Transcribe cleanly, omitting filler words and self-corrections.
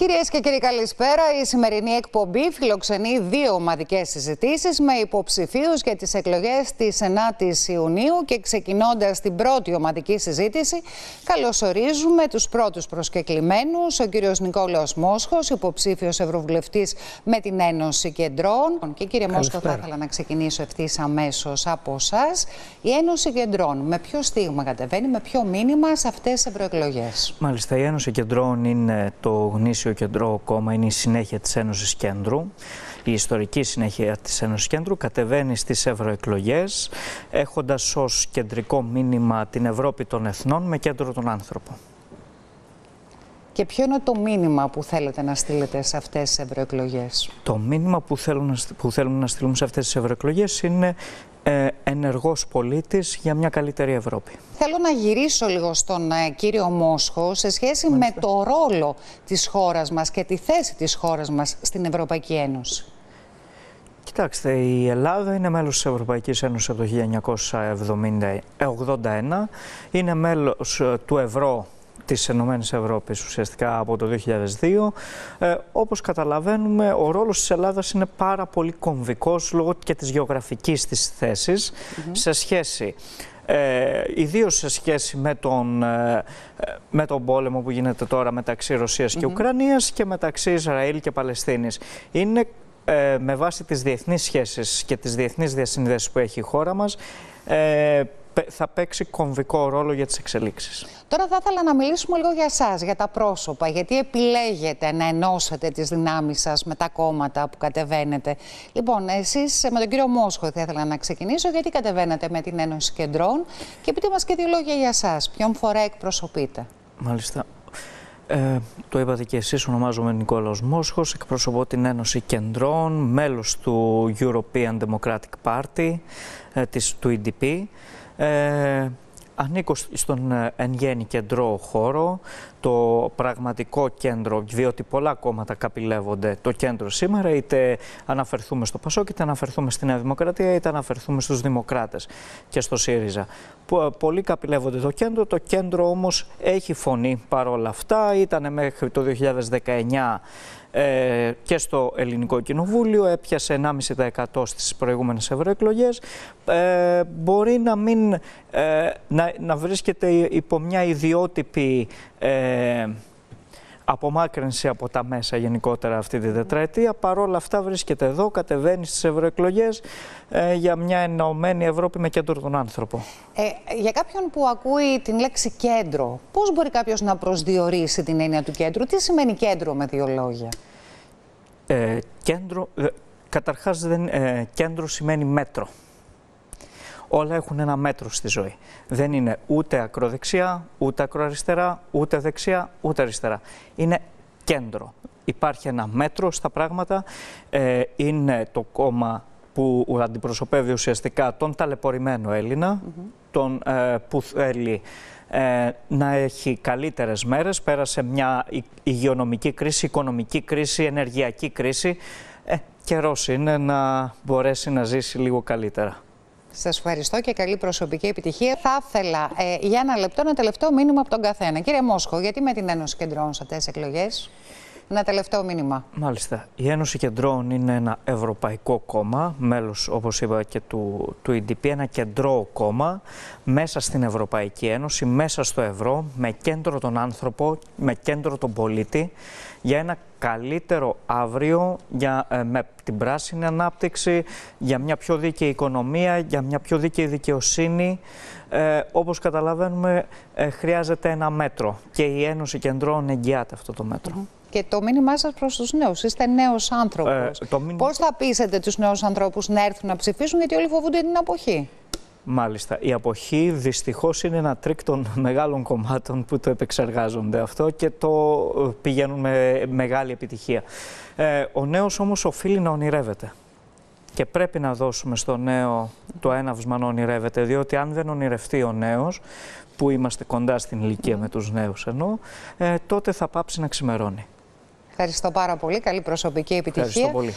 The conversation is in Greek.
Κυρίες και κύριοι, καλησπέρα. Η σημερινή εκπομπή φιλοξενεί δύο ομαδικές συζητήσεις με υποψηφίους για τις εκλογές της 9ης Ιουνίου και ξεκινώντας την πρώτη ομαδική συζήτηση, καλωσορίζουμε τους πρώτους προσκεκλημένους, ο κύριος Νικόλαος Μόσχος, υποψήφιος ευρωβουλευτής με την Ένωση Κεντρών. Και κύριε Μόσχο, θα ήθελα να ξεκινήσω ευθύς αμέσως από εσάς. Η Ένωση Κεντρών με ποιο στίγμα κατεβαίνει, με ποιο μήνυμα σε αυτές τις ευρωεκλογές? Μάλιστα, η Ένωση Κεντρών είναι το γνήσιο κεντρό κόμμα, είναι η συνέχεια της Ένωσης Κέντρου. Η ιστορική συνέχεια της Ένωσης Κέντρου κατεβαίνει στις ευρωεκλογές έχοντας ως κεντρικό μήνυμα την Ευρώπη των Εθνών με κέντρο τον άνθρωπο. Και ποιο είναι το μήνυμα που θέλετε να στείλετε σε αυτές τις ευρωεκλογές? Το μήνυμα που θέλουμε να στείλουμε σε αυτές τις ευρωεκλογές είναι ενεργός πολίτης για μια καλύτερη Ευρώπη. Θέλω να γυρίσω λίγο στον κύριο Μόσχο σε σχέση με το ρόλο της χώρας μας και τη θέση της χώρας μας στην Ευρωπαϊκή Ένωση. Κοιτάξτε, η Ελλάδα είναι μέλος της Ευρωπαϊκής Ένωσης από το 1981, είναι μέλος του ευρώ της Ενωμένης Ευρώπης ουσιαστικά από το 2002. Όπως καταλαβαίνουμε, ο ρόλος της Ελλάδας είναι πάρα πολύ κομβικός λόγω και της γεωγραφικής της θέσης σε σχέση, ιδίως σε σχέση με τον πόλεμο που γίνεται τώρα μεταξύ Ρωσίας και Ουκρανίας και μεταξύ Ισραήλ και Παλαιστίνης. Είναι με βάση τις διεθνείς σχέσεις και τις διεθνείς διασυνδέσεις που έχει η χώρα μας, θα παίξει κομβικό ρόλο για τις εξελίξεις. Τώρα θα ήθελα να μιλήσουμε λίγο για εσάς, για τα πρόσωπα, γιατί επιλέγετε να ενώσετε τις δυνάμεις σας με τα κόμματα που κατεβαίνετε. Λοιπόν, εσείς με τον κύριο Μόσχο θα ήθελα να ξεκινήσω, γιατί κατεβαίνετε με την Ένωση Κεντρών και πείτε μας και δύο λόγια για εσάς. Ποιον φορέα εκπροσωπείτε? Μάλιστα. Το είπατε και εσείς, ονομάζομαι Νικόλαος Μόσχος, εκπροσωπώ την Ένωση Κεντρών, μέλος του European Democratic Party, του EDP. Ανήκω στον εν γέννη κεντρό χώρο, το πραγματικό κέντρο, διότι πολλά κόμματα καπηλεύονται το κέντρο σήμερα, είτε αναφερθούμε στο ΠΑΣΟΚ, είτε αναφερθούμε στη Νέα Δημοκρατία, είτε αναφερθούμε στους Δημοκράτες και στο ΣΥΡΙΖΑ. Πολλοί καπηλεύονται το κέντρο όμως έχει φωνή παρόλα αυτά, ήταν μέχρι το 2019 και στο Ελληνικό Κοινοβούλιο, έπιασε 1,5% στις προηγούμενες ευρωεκλογές. Μπορεί να μην να βρίσκεται υπό μια ιδιότυπη απομάκρυνση από τα μέσα γενικότερα αυτή τη τετραετία. Παρόλα αυτά βρίσκεται εδώ, κατεβαίνει στις ευρωεκλογές για μια ενωμένη Ευρώπη με κέντρο τον άνθρωπο. Για κάποιον που ακούει την λέξη κέντρο, πώς μπορεί κάποιος να προσδιορίσει την έννοια του κέντρου? Τι σημαίνει κέντρο με δύο λόγια? Καταρχάς κέντρο σημαίνει μέτρο. Όλα έχουν ένα μέτρο στη ζωή. Δεν είναι ούτε ακροδεξιά, ούτε ακροαριστερά, ούτε δεξιά, ούτε αριστερά. Είναι κέντρο. Υπάρχει ένα μέτρο στα πράγματα. Είναι το κόμμα που αντιπροσωπεύει ουσιαστικά τον ταλαιπωρημένο Έλληνα, τον που θέλει να έχει καλύτερες μέρες. Πέρασε μια υγειονομική κρίση, οικονομική κρίση, ενεργειακή κρίση. Καιρός είναι να μπορέσει να ζήσει λίγο καλύτερα. Σας ευχαριστώ και καλή προσωπική επιτυχία. Θα ήθελα για ένα λεπτό ένα τελευταίο μήνυμα από τον καθένα. Κύριε Μόσχο, γιατί με την Ένωση Κεντρών σε αυτές τις εκλογές? Ένα τελευταίο μήνυμα. Μάλιστα. Η Ένωση Κεντρών είναι ένα ευρωπαϊκό κόμμα, μέλος, όπως είπα, και του EDP, ένα κεντρό κόμμα μέσα στην Ευρωπαϊκή Ένωση, μέσα στο ευρώ, με κέντρο τον άνθρωπο, με κέντρο τον πολίτη, για ένα καλύτερο αύριο, με την πράσινη ανάπτυξη, για μια πιο δίκαιη οικονομία, για μια πιο δίκαιη δικαιοσύνη. Όπως καταλαβαίνουμε, χρειάζεται ένα μέτρο και η Ένωση Κεντρών εγγυάται αυτό το μέτρο. Και το μήνυμά σας προς τους νέους, είστε νέος άνθρωπος. Πώς θα πείσετε τους νέους ανθρώπους να έρθουν να ψηφίσουν, γιατί όλοι φοβούνται την αποχή? Μάλιστα. Η αποχή δυστυχώς είναι ένα τρίκ των μεγάλων κομμάτων που το επεξεργάζονται αυτό και το πηγαίνουν με μεγάλη επιτυχία. Ο νέος όμως οφείλει να ονειρεύεται. Και πρέπει να δώσουμε στο νέο το έναυσμα να ονειρεύεται, διότι αν δεν ονειρευτεί ο νέος, που είμαστε κοντά στην ηλικία με τους νέους τότε θα πάψει να ξημερώνει. Ευχαριστώ πάρα πολύ. Καλή προσωπική επιτυχία. Ευχαριστώ πολύ.